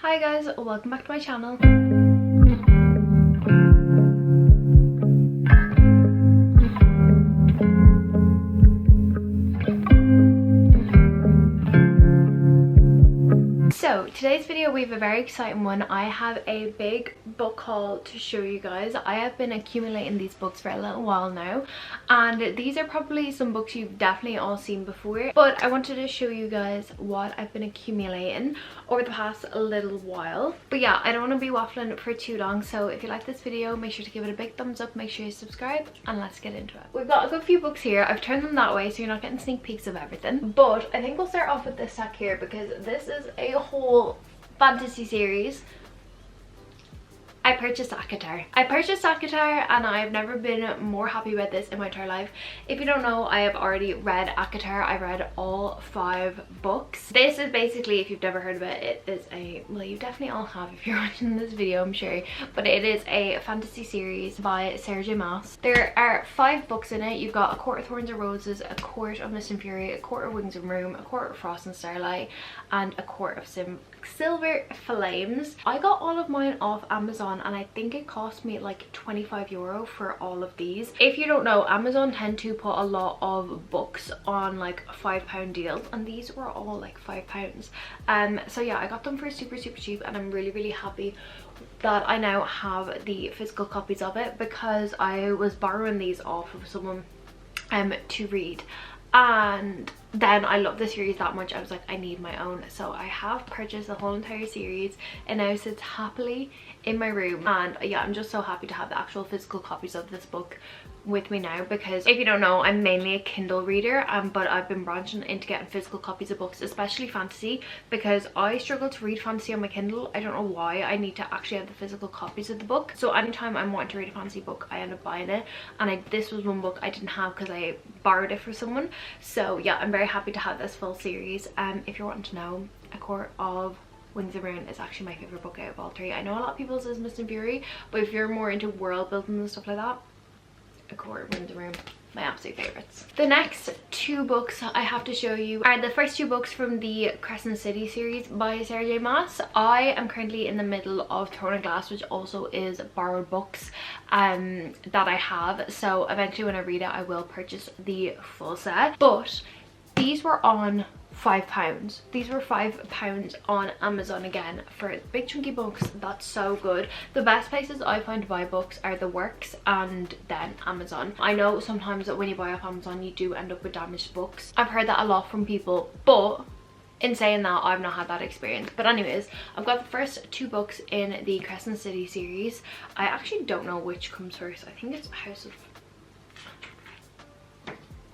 Hi guys, welcome back to my channel. So today's video we have a very exciting one. I have a big book haul to show you guys. I have been accumulating these books for a little while now, and these are probably some books you've definitely all seen before, but I wanted to show you guys what I've been accumulating over the past little while. But yeah, I don't want to be waffling for too long, so if you like this video, make sure to give it a big thumbs up, make sure you subscribe, and let's get into it. We've got a good few books here. I've turned them that way so you're not getting sneak peeks of everything, but I think we'll start off with this stack here because this is a whole fantasy series. I purchased Acatar. And I've never been more happy about this in my entire life. If you don't know, I have already read Acatar. I read all 5 books. This is basically, if you've never heard of it, it is a, well, you definitely all have if you're watching this video, I'm sure, but it is a fantasy series by Sarah J Maas. There are 5 books in it. You've got A Court of Thorns and Roses, A Court of Mist and Fury, A Court of Wings and Rheum, A Court of Frost and Starlight, and A Court of Silver Flames. I got all of mine off Amazon and I think it cost me like €25 for all of these. If you don't know, Amazon tend to put a lot of books on like £5 deals, and these were all like £5. So yeah, I got them for super cheap, and I'm really happy that I now have the physical copies of it because I was borrowing these off of someone to read, and then I love the series that much I was like, I need my own. So I have purchased the whole entire series and now sits happily in my room. And yeah, I'm just so happy to have the actual physical copies of this book with me now, because if you don't know, I'm mainly a Kindle reader, but I've been branching into getting physical copies of books, especially fantasy, because I struggle to read fantasy on my Kindle. I don't know why. I need to actually have the physical copies of the book, so anytime I'm wanting to read a fantasy book I end up buying it, and this was one book I didn't have because I borrowed it for someone. So yeah, I'm very happy to have this full series. If you're wanting to know, A Court of Wings and Rheum is actually my favorite book out of all 3. I know a lot of people says Mist and Fury, but if you're more into world building and stuff like that, A Court of Wings and Rheum, my absolute favorites. The next 2 books I have to show you are the first 2 books from the Crescent City series by Sarah J Maas. I am currently in the middle of Throne of Glass, which also is borrowed books that I have, so eventually when I read it I will purchase the full set. But these were on £5. These were £5 on Amazon again for big chunky books. That's so good. The best places I find to buy books are the Works and then Amazon. I know sometimes that when you buy off Amazon you do end up with damaged books. I've heard that a lot from people, but in saying that, I've not had that experience. But anyways, I've got the first 2 books in the Crescent City series. I actually don't know which comes first. I think it's House of...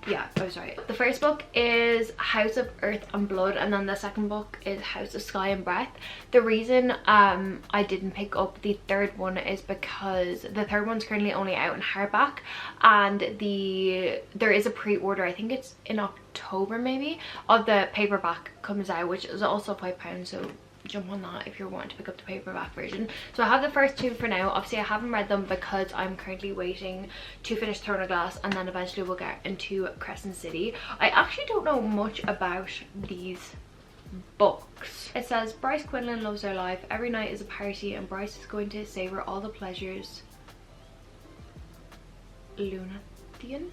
yeah, I was right. The first book is House of Earth and Blood, and then the second book is House of Sky and Breath. The reason I didn't pick up the third one is because the third one's currently only out in hardback, and there is a pre-order, I think it's in October maybe, of the paperback comes out, which is also £5, so jump on that if you're wanting to pick up the paperback version. So I have the first 2 for now. Obviously I haven't read them because I'm currently waiting to finish Throne of Glass, and then eventually we'll get into Crescent City. I actually don't know much about these books. It says Bryce Quinlan loves her life. Every night is a party and Bryce is going to savor all the pleasures Lunatian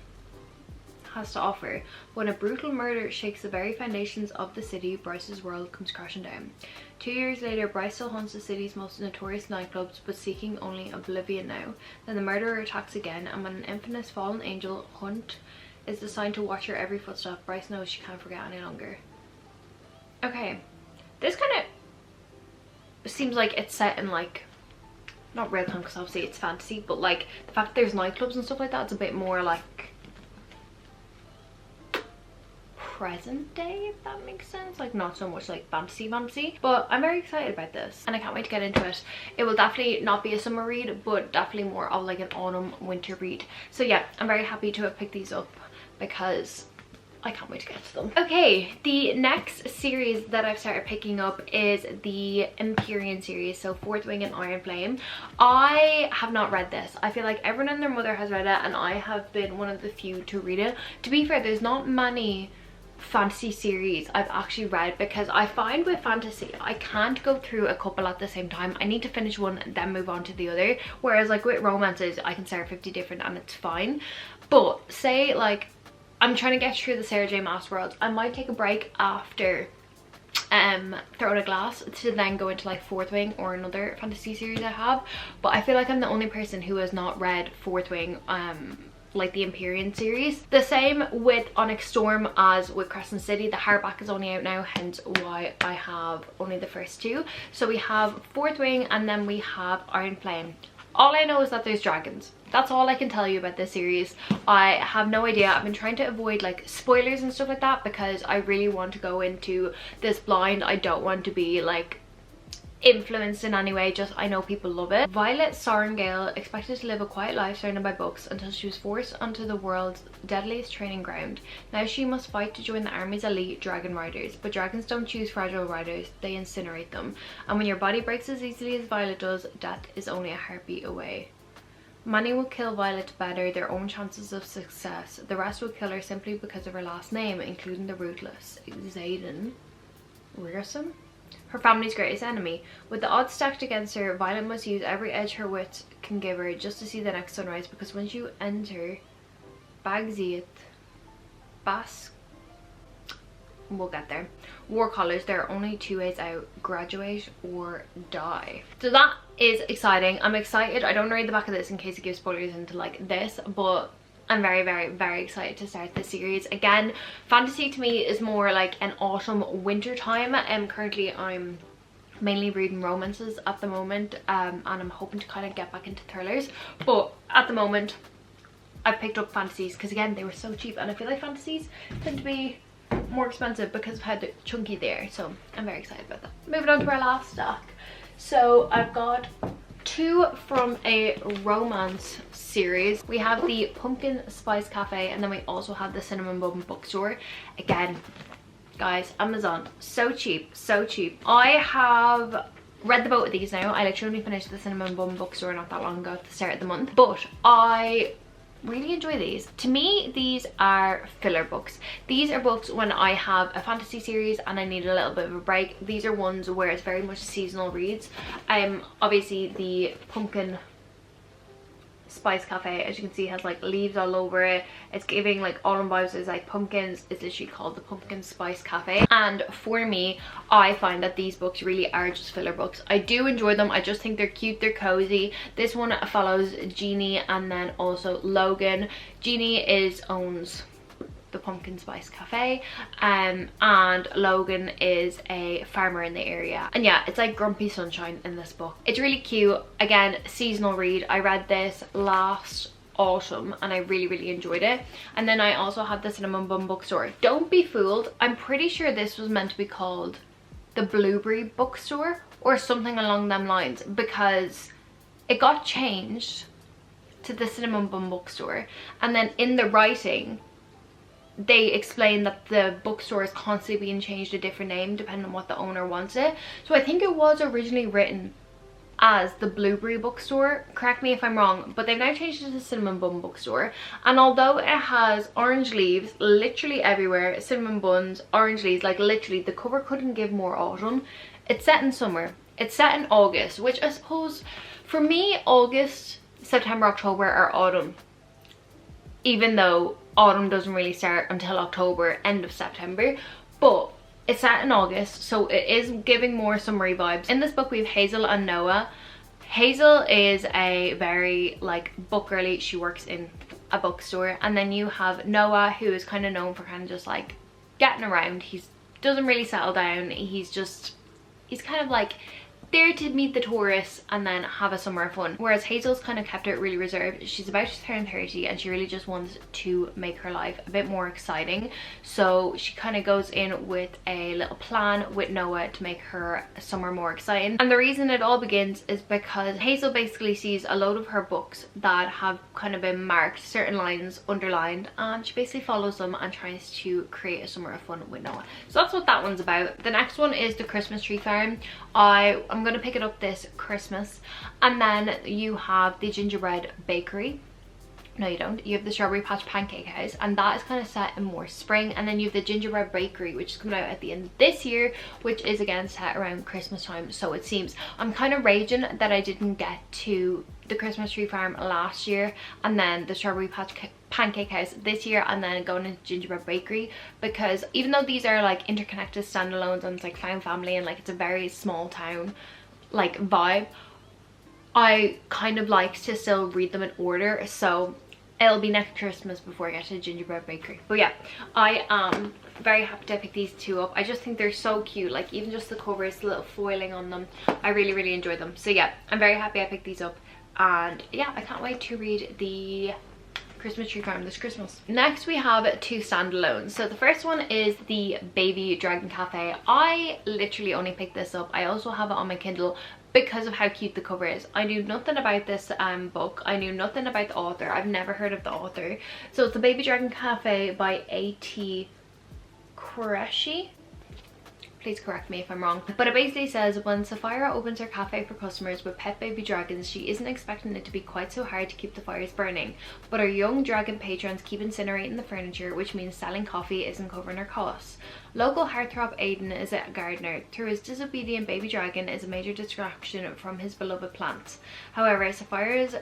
has to offer. When a brutal murder shakes the very foundations of the city, Bryce's world comes crashing down. 2 years later, Bryce still haunts the city's most notorious nightclubs, but seeking only oblivion now. Then the murderer attacks again, and when an infamous fallen angel, Hunt, is assigned to watch her every footstep, Bryce knows she can't forget any longer. Okay, this kind of seems like it's set in like, not real time because obviously it's fantasy, but like the fact that there's nightclubs and stuff like that, it's a bit more like present day, if that makes sense. Like not so much like fantasy, but I'm very excited about this and I can't wait to get into it. It will definitely not be a summer read, but definitely more of like an autumn winter read. So yeah, I'm very happy to have picked these up because I can't wait to get to them. Okay, the next series that I've started picking up is the ENQUIRIES series, so Fourth Wing and Iron Flame. I have not read this. I feel like everyone and their mother has read it, and I have been one of the few to read it. To be fair, there's not many fantasy series I've actually read, because I find with fantasy I can't go through a couple at the same time. I need to finish one and then move on to the other, whereas like with romances I can start 50 different and it's fine. But say like I'm trying to get through the Sarah J Maas world, I might take a break after Throne of Glass to then go into like Fourth Wing or another fantasy series I have. But I feel like I'm the only person who has not read Fourth Wing, like the ENQUIRIES series. The same with Onyx Storm as with Crescent City. The hardback is only out now, hence why I have only the first two. So we have Fourth Wing and then we have Iron Flame. All I know is that there's dragons. That's all I can tell you about this series. I have no idea. I've been trying to avoid like spoilers and stuff like that because I really want to go into this blind. I don't want to be like influenced in any way, just I know people love it. Violet Sorrengail expected to live a quiet life surrounded by books until she was forced onto the world's deadliest training ground. Now she must fight to join the army's elite dragon riders, but dragons don't choose fragile riders, they incinerate them. And when your body breaks as easily as Violet does, death is only a heartbeat away. Many will kill Violet to better their own chances of success. The rest will kill her simply because of her last name, including the ruthless Xaden Rearson, her family's greatest enemy. With the odds stacked against her, Violet must use every edge her wit can give her just to see the next sunrise, because once you enter Bagziet Bas, we'll get there. War College, there are only two ways out: graduate or die. So that is exciting. I'm excited. I don't read the back of this in case it gives spoilers into like this, but I'm very, very, very excited to start this series. Again, fantasy to me is more like an autumn winter time, and currently I'm mainly reading romances at the moment, and I'm hoping to kind of get back into thrillers, but at the moment I've picked up fantasies because again they were so cheap, and I feel like fantasies tend to be more expensive because of how chunky they are, so I'm very excited about that. Moving on to our last stock. So I've got two from a romance series. We have the Pumpkin Spice Cafe, and then we also have the Cinnamon Bun Bookstore. Again, guys, Amazon, so cheap, so cheap. I have read the both of these now. I literally only finished the Cinnamon Bun Bookstore not that long ago at the start of the month, but I really enjoy these. To me, these are filler books. These are books when I have a fantasy series and I need a little bit of a break. These are ones where it's very much seasonal reads. Obviously the Pumpkin Spice Cafe, as you can see, has like leaves all over it. It's giving like autumn vibes. It's like pumpkins. It's literally called the Pumpkin Spice Cafe, and for me, I find that these books really are just filler books. I do enjoy them. I just think they're cute, they're cozy. This one follows Jeannie and then also Logan. Jeannie owns the Pumpkin Spice Cafe, and Logan is a farmer in the area, and yeah, it's like Grumpy Sunshine in this book. It's really cute. Again, seasonal read. I read this last autumn and I really, really enjoyed it. And then I also have the Cinnamon Bun Bookstore. Don't be fooled, I'm pretty sure this was meant to be called the Blueberry Bookstore or something along them lines, because it got changed to the Cinnamon Bun Bookstore, and then in the writing they explain that the bookstore is constantly being changed to a different name depending on what the owner wants it. So I think it was originally written as the Blueberry Bookstore, correct me if I'm wrong, but they've now changed it to Cinnamon Bun Bookstore. And although it has orange leaves literally everywhere, cinnamon buns, orange leaves, like literally the cover couldn't give more autumn. It's set in summer. It's set in August, which I suppose for me, August, September, October are autumn, even though autumn doesn't really start until October, end of September, but it's set in August, so it is giving more summery vibes. In this book we have Hazel and Noah. Hazel is a very like book girly. She works in a bookstore, and then you have Noah, who is kind of known for kind of just like getting around. He doesn't really settle down. He's kind of like there to meet the tourists and then have a summer of fun, whereas Hazel's kind of kept it really reserved. She's about to turn 30 and she really just wants to make her life a bit more exciting, so she kind of goes in with a little plan with Noah to make her summer more exciting. And the reason it all begins is because Hazel basically sees a load of her books that have kind of been marked, certain lines underlined, and she basically follows them and tries to create a summer of fun with Noah. So that's what that one's about. The next one is the Christmas Tree Farm. I'm going to pick it up this Christmas. And then you have the Gingerbread Bakery. No, you don't. You have the Strawberry Patch Pancake House, and that is kind of set in more spring. And then you have the Gingerbread Bakery, which is coming out at the end of this year, which is again set around Christmas time. So it seems I'm kind of raging that I didn't get to the Christmas Tree Farm last year, and then the Strawberry Patch Pancake House this year, and then going into Gingerbread Bakery, because even though these are like interconnected standalones and it's like found family and like it's a very small town like vibe, I kind of like to still read them in order. So it'll be next Christmas before I get to Gingerbread Bakery. But yeah, I am very happy to pick these two up. I just think they're so cute, like even just the covers, the little foiling on them, I really enjoy them. So yeah, I'm very happy I picked these up, and yeah, I can't wait to read the Christmas Tree Farm this Christmas. Next we have two standalones. So the first one is the Baby Dragon Cafe. I literally only picked this up. I also have it on my Kindle because of how cute the cover is. I knew nothing about this book. I knew nothing about the author. I've never heard of the author. So it's the Baby Dragon Cafe by A.T. Qureshi. Please correct me if I'm wrong. But it basically says, when Sapphira opens her cafe for customers with pet baby dragons, she isn't expecting it to be quite so hard to keep the fires burning. But her young dragon patrons keep incinerating the furniture, which means selling coffee isn't covering her costs. Local heartthrob Aiden is a gardener. Through his disobedient baby dragon is a major distraction from his beloved plants. However, Sapphira's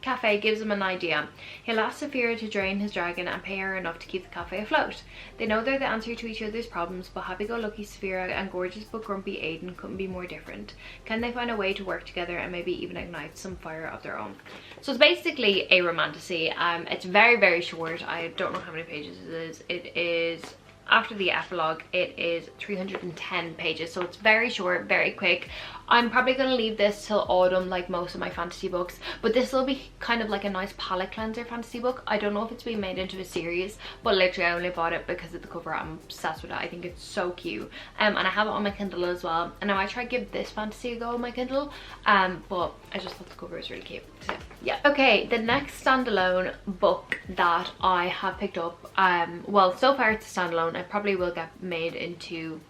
cafe gives him an idea. He'll ask Saphira to drain his dragon and pay her enough to keep the cafe afloat. They know they're the answer to each other's problems, but happy-go-lucky Saphira and gorgeous but grumpy Aiden couldn't be more different. Can they find a way to work together and maybe even ignite some fire of their own? So it's basically a romantasy. It's very short. I don't know how many pages it is. It is, after the epilogue, it is 310 pages, so it's very short, very quick. I'm probably going to leave this till autumn like most of my fantasy books, but this will be kind of like a nice palette cleanser fantasy book. I don't know if it's being made into a series, but literally I only bought it because of the cover. I'm obsessed with it. I think it's so cute, and I have it on my Kindle as well, and I might try to give this fantasy a go on my Kindle, but I just thought the cover was really cute. So yeah. Okay, the next standalone book that I have picked up, well, so far it's a standalone, it probably will get made into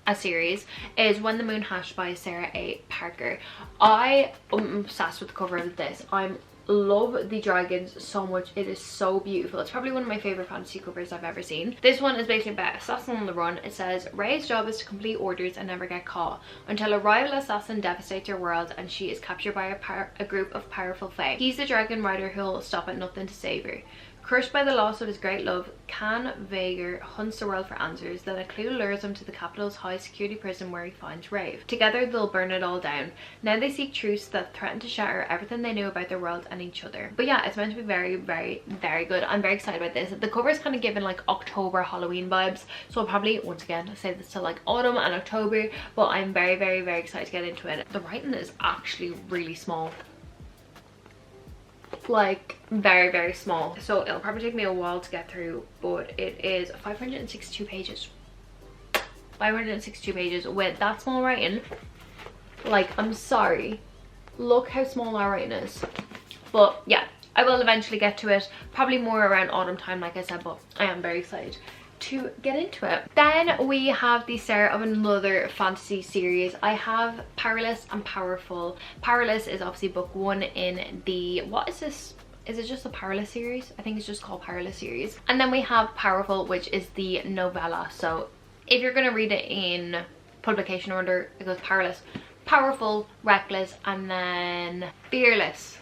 a series, is When the Moon Hatched by Sarah A. Parker. I am obsessed with the cover of this. I love the dragons so much. It is so beautiful. It's probably one of my favorite fantasy covers I've ever seen. This one is basically about assassin on the run. It says, Ray's job is to complete orders and never get caught until a rival assassin devastates her world and she is captured by a group of powerful fae. He's the dragon rider who'll stop at nothing to save her. Crushed by the loss of his great love, Can Vager hunts the world for answers. Then a clue lures him to the capital's high security prison where he finds Rave. Together they'll burn it all down. Now they seek truths that threaten to shatter everything they knew about their world and each other. But yeah, it's meant to be very good. I'm very excited about this. The cover is kind of given like October Halloween vibes, so I'll probably once again say this to like autumn and October, but I'm very excited to get into it. The writing is actually really small, like very small, so it'll probably take me a while to get through, but it is 562 pages. 562 pages with that small writing. Like, I'm sorry, look how small our writing is. But yeah, I will eventually get to it, probably more around autumn time like I said, but I am very excited to get into it. Then we have the start of another fantasy series. I have Powerless and Powerful. Powerless is obviously book one in the, what is this? Is it just a Powerless series? I think it's just called Powerless series. And then we have Powerful, which is the novella. So if you're gonna read it in publication order, it goes Powerless, Powerful, Reckless, and then Fearless.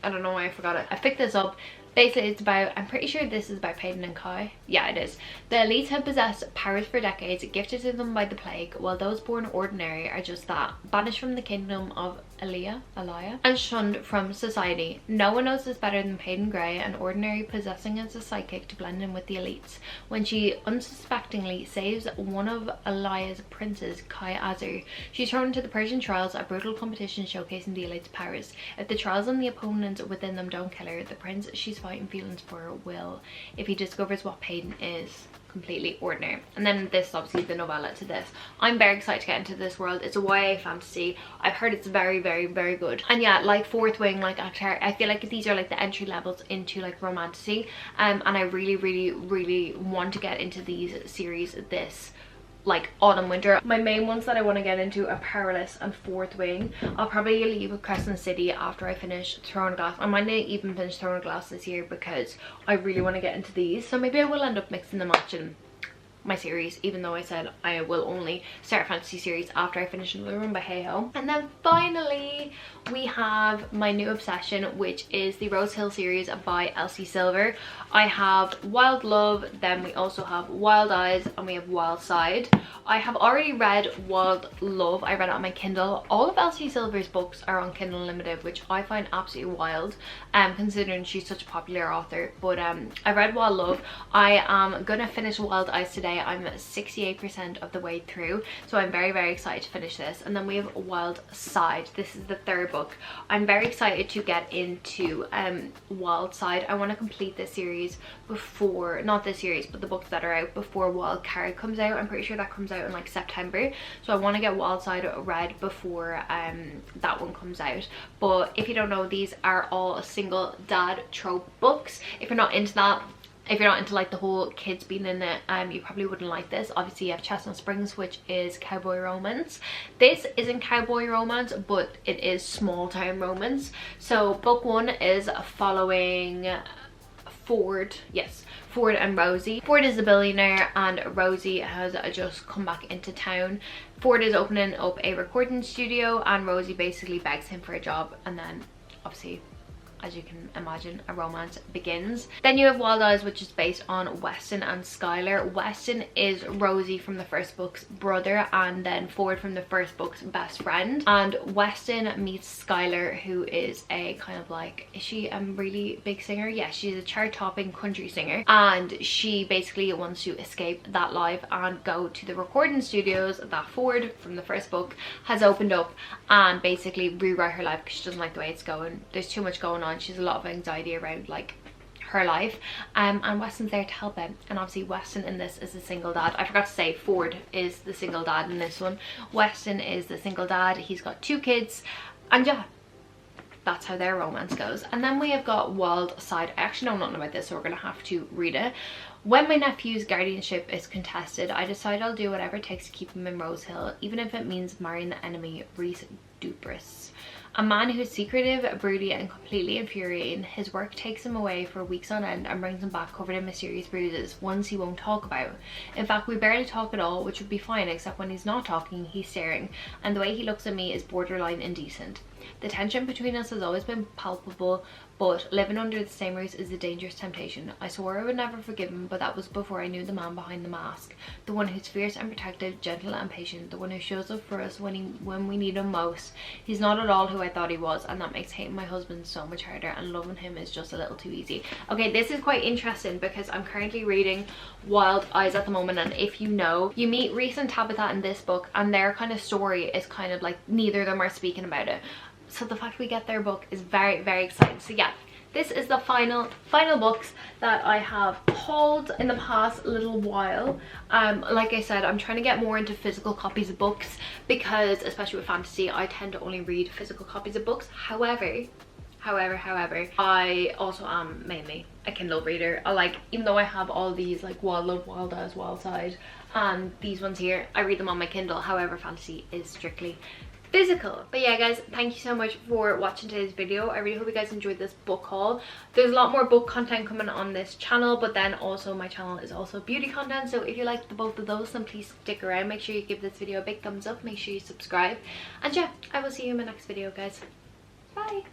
I don't know why I forgot it. I picked this up. Basically, it's about, I'm pretty sure this is about Peyton and Kai. Yeah, it is. The elites have possessed powers for decades, gifted to them by the plague, while those born ordinary are just that, banished from the kingdom of Elia, and shunned from society. No one knows this better than Peyton Gray, an ordinary possessing as a psychic to blend in with the elites. When she unsuspectingly saves one of Elia's princes, Kai Azur, she's thrown into the Persian trials, a brutal competition showcasing the elites' powers. If the trials and the opponents within them don't kill her, the prince she's fighting feelings for will, if he discovers what Peyton is. Completely ordinary. And then this is obviously the novella to this. I'm very excited to get into this world. It's a YA fantasy. I've heard it's very good. And yeah, like Fourth Wing, like Acatar, I feel like these are like the entry levels into like romantasy, and I really want to get into these series this like autumn winter. My main ones that I want to get into are Powerless and Fourth Wing. I'll probably leave with Crescent City after I finish Throne of Glass. I might not even finish Throne of Glass this year because I really want to get into these, so maybe I will end up mixing and matching my series, even though I said I will only start a fantasy series after I finish another one, but hey ho. And then finally we have my new obsession, which is the Rose Hill series by Elsie Silver. I have Wild Love, then we also have Wild Eyes, and we have Wild Side. I have already read Wild Love. I read it on my Kindle. All of Elsie Silver's books are on Kindle Unlimited, which I find absolutely wild, considering she's such a popular author. But I read Wild Love. I am gonna finish Wild Eyes today. I'm 68% of the way through, so I'm very, very excited to finish this. And then we have Wild Side. This is the third book. I'm very excited to get into Wild Side. I want to complete this series before, not this series, but the books that are out before Wild Card comes out. I'm pretty sure that comes out in like September, so I want to get Wild Side read before that one comes out. But if you don't know, these are all single dad trope books. If you're not into that, if you're not into like the whole kids being in it, you probably wouldn't like this. Obviously you have Chestnut Springs, which is cowboy romance. This isn't cowboy romance, but it is small town romance. So book one is following Ford. Yes, Ford and Rosie. Ford is a billionaire and Rosie has just come back into town. Ford is opening up a recording studio and Rosie basically begs him for a job, and then obviously, as you can imagine, a romance begins. Then you have Wild Eyes, which is based on Weston and Skylar. Weston is Rosie from the first book's brother, and then Ford from the first book's best friend. And Weston meets Skylar, who is a kind of like, is she a really big singer? Yeah, she's a chart-topping country singer, and she basically wants to escape that life and go to the recording studios that Ford from the first book has opened up and basically rewrite her life because she doesn't like the way it's going. There's too much going on. She has a lot of anxiety around like her life, and Weston's there to help him. And obviously Weston in this is a single dad. I forgot to say Ford is the single dad in this one. Weston is the single dad. He's got 2 kids, and yeah, that's how their romance goes. And then we have got Wild Side. I actually know nothing about this, so we're gonna have to read it. When my nephew's guardianship is contested, I decide I'll do whatever it takes to keep him in Rose Hill, even if it means marrying the enemy, Reese Dupress. A man who is secretive, broody and completely infuriating. His work takes him away for weeks on end and brings him back covered in mysterious bruises, ones he won't talk about. In fact, we barely talk at all, which would be fine, except when he's not talking, he's staring, and the way he looks at me is borderline indecent. The tension between us has always been palpable, but living under the same roof is a dangerous temptation. I swore I would never forgive him, but that was before I knew the man behind the mask. The one who's fierce and protective, gentle and patient, the one who shows up for us when we need him most. He's not at all who I thought he was, and that makes hating my husband so much harder, and loving him is just a little too easy. Okay, this is quite interesting because I'm currently reading Wild Eyes at the moment, and if you know, you meet Reese and Tabitha in this book, and their kind of story is kind of like neither of them are speaking about it. So the fact we get their book is very, very exciting. So yeah, this is the final books that I have hauled in the past little while. Like I said, I'm trying to get more into physical copies of books because, especially with fantasy, I tend to only read physical copies of books. However, I also am mainly a Kindle reader. I like, even though I have all these like Wild Love, Wild Eyes, Wild Side, and these ones here, I read them on my Kindle. However, fantasy is strictly physical. But yeah guys, thank you so much for watching today's video. I really hope you guys enjoyed this book haul. There's a lot more book content coming on this channel, but then also my channel is also beauty content, so if you like both of those, then please stick around. Make sure you give this video a big thumbs up, make sure you subscribe, and yeah, I will see you in my next video guys. Bye.